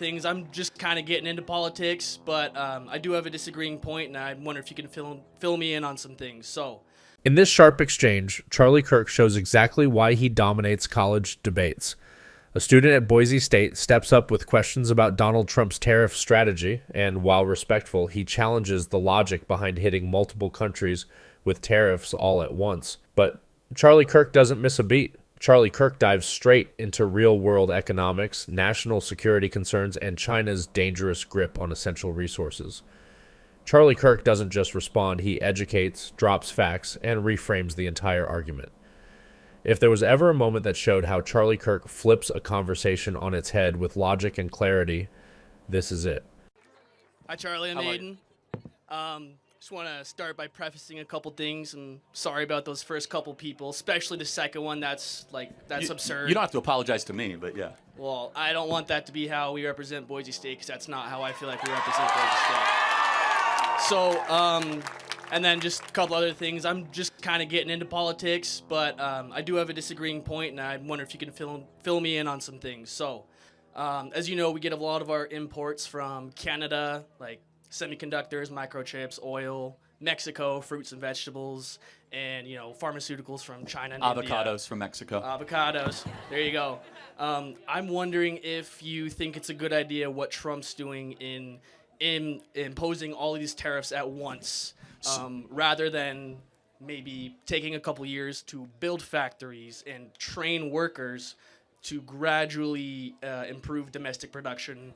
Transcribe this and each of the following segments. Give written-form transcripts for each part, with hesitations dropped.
things. I'm just kind of getting into politics, but I do have a disagreeing point, and I wonder if you can fill me in on some things. So, In this sharp exchange, Charlie Kirk shows exactly why he dominates college debates. A student at Boise State steps up with questions about Donald Trump's tariff strategy, and while respectful, he challenges the logic behind hitting multiple countries with tariffs all at once. But Charlie Kirk doesn't miss a beat. Charlie Kirk dives straight into real-world economics, national security concerns, and China's dangerous grip on essential resources. Charlie Kirk doesn't just respond, he educates, drops facts, and reframes the entire argument. If there was ever a moment that showed how Charlie Kirk flips a conversation on its head with logic and clarity, this is it. hi Charlie, I'm Aiden. Just want to start by prefacing a couple things. I'm sorry about those first couple people, especially the second one. That's absurd. You don't have to apologize to me, but yeah. Well, I don't want that to be how we represent Boise State, because that's not how I feel like we represent Boise State. So, and then just a couple other things. I'm just kind of getting into politics, but I do have a disagreeing point, and I wonder if you can fill me in on some things. So, as you know, we get a lot of our imports from Canada, like semiconductors, microchips, oil, Mexico, fruits and vegetables, and, pharmaceuticals from China and India. Avocados from Mexico. Avocados. There you go. I'm wondering if you think it's a good idea what Trump's doing in imposing all of these tariffs at once, rather than maybe taking a couple years to build factories and train workers to gradually improve domestic production.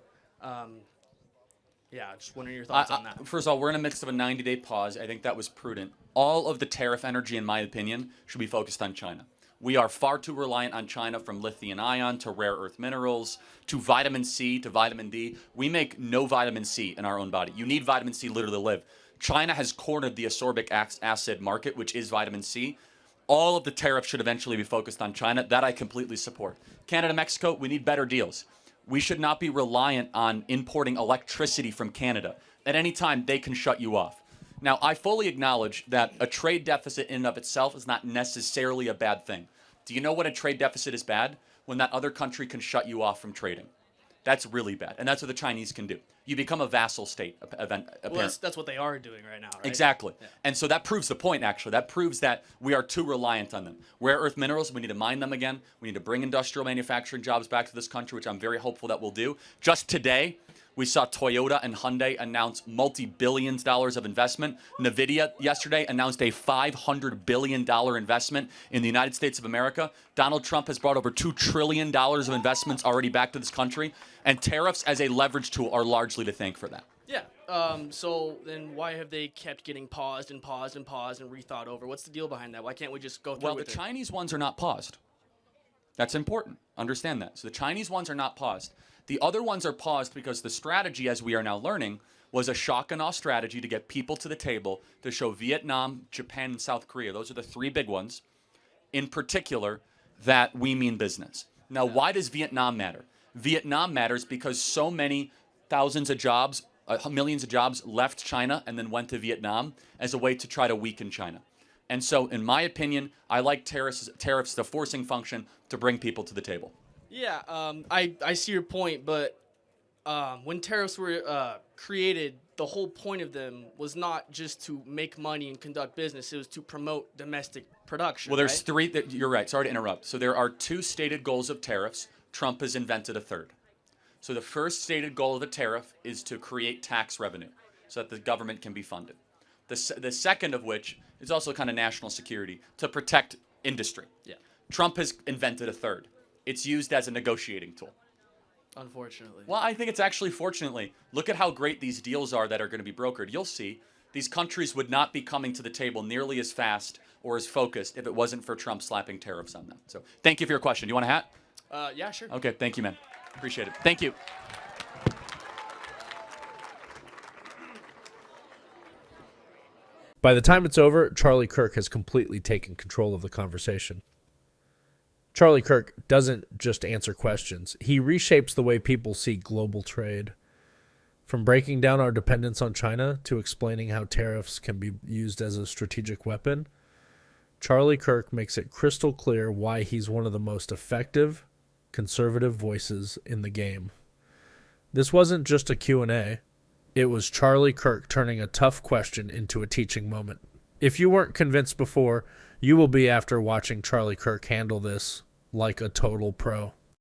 Just wondering your thoughts on that. First of all, we're in the midst of a 90-day pause. I think that was prudent. All of the tariff energy, in my opinion, should be focused on China. We are far too reliant on China, from lithium ion to rare earth minerals to vitamin C to vitamin D. We make no vitamin C in our own body. You need vitamin C literally to live. China has cornered the ascorbic acid market, which is vitamin C. All of the tariffs should eventually be focused on China. That I completely support. Canada, Mexico, we need better deals. We should not be reliant on importing electricity from Canada. At any time, they can shut you off. Now, I fully acknowledge that a trade deficit in and of itself is not necessarily a bad thing. Do you know when a trade deficit is bad? When that other country can shut you off from trading. That's really bad. And that's what the Chinese can do. You become a vassal state, apparently. Well, that's what they are doing right now, right? Exactly. Yeah. And so that proves the point, actually. That proves that we are too reliant on them. Rare earth minerals, we need to mine them again. We need to bring industrial manufacturing jobs back to this country, which I'm very hopeful that we'll do. Just today, we saw Toyota and Hyundai announce multi-billions dollars of investment. Nvidia yesterday announced a $500 billion investment in the United States of America. Donald Trump has brought over $2 trillion of investments already back to this country. And tariffs as a leverage tool are largely to thank for that. Yeah. So then why have they kept getting paused and paused and paused and rethought over? What's the deal behind that? Why can't we just go through Well, with the it? Chinese ones are not paused. That's important. Understand that. So the Chinese ones are not paused. The other ones are paused because the strategy, as we are now learning, was a shock and awe strategy to get people to the table to show Vietnam, Japan, and South Korea. Those are the three big ones, in particular, that we mean business. Now, why does Vietnam matter? Vietnam matters because so many thousands of jobs, millions of jobs left China and then went to Vietnam as a way to try to weaken China. And so, in my opinion, I like tariffs, the forcing function to bring people to the table. Yeah, I see your point, but when tariffs were created, the whole point of them was not just to make money and conduct business. It was to promote domestic production. Well, there's right? three. You're right. Sorry to interrupt. So there are two stated goals of tariffs. Trump has invented a third. So the first stated goal of the tariff is to create tax revenue so that the government can be funded. The second of which is also kind of national security, to protect industry. Yeah. Trump has invented a third. It's used as a negotiating tool. Unfortunately. Well, I think it's actually fortunately. Look at how great these deals are that are going to be brokered. You'll see these countries would not be coming to the table nearly as fast or as focused if it wasn't for Trump slapping tariffs on them. So thank you for your question. Do you want a hat? Yeah, sure. Okay, thank you, man. Appreciate it. Thank you. By the time it's over, Charlie Kirk has completely taken control of the conversation. Charlie Kirk doesn't just answer questions. He reshapes the way people see global trade. From breaking down our dependence on China to explaining how tariffs can be used as a strategic weapon, Charlie Kirk makes it crystal clear why he's one of the most effective, conservative voices in the game. This wasn't just a Q&A. It was Charlie Kirk turning a tough question into a teaching moment. If you weren't convinced before, you will be after watching Charlie Kirk handle this like a total pro.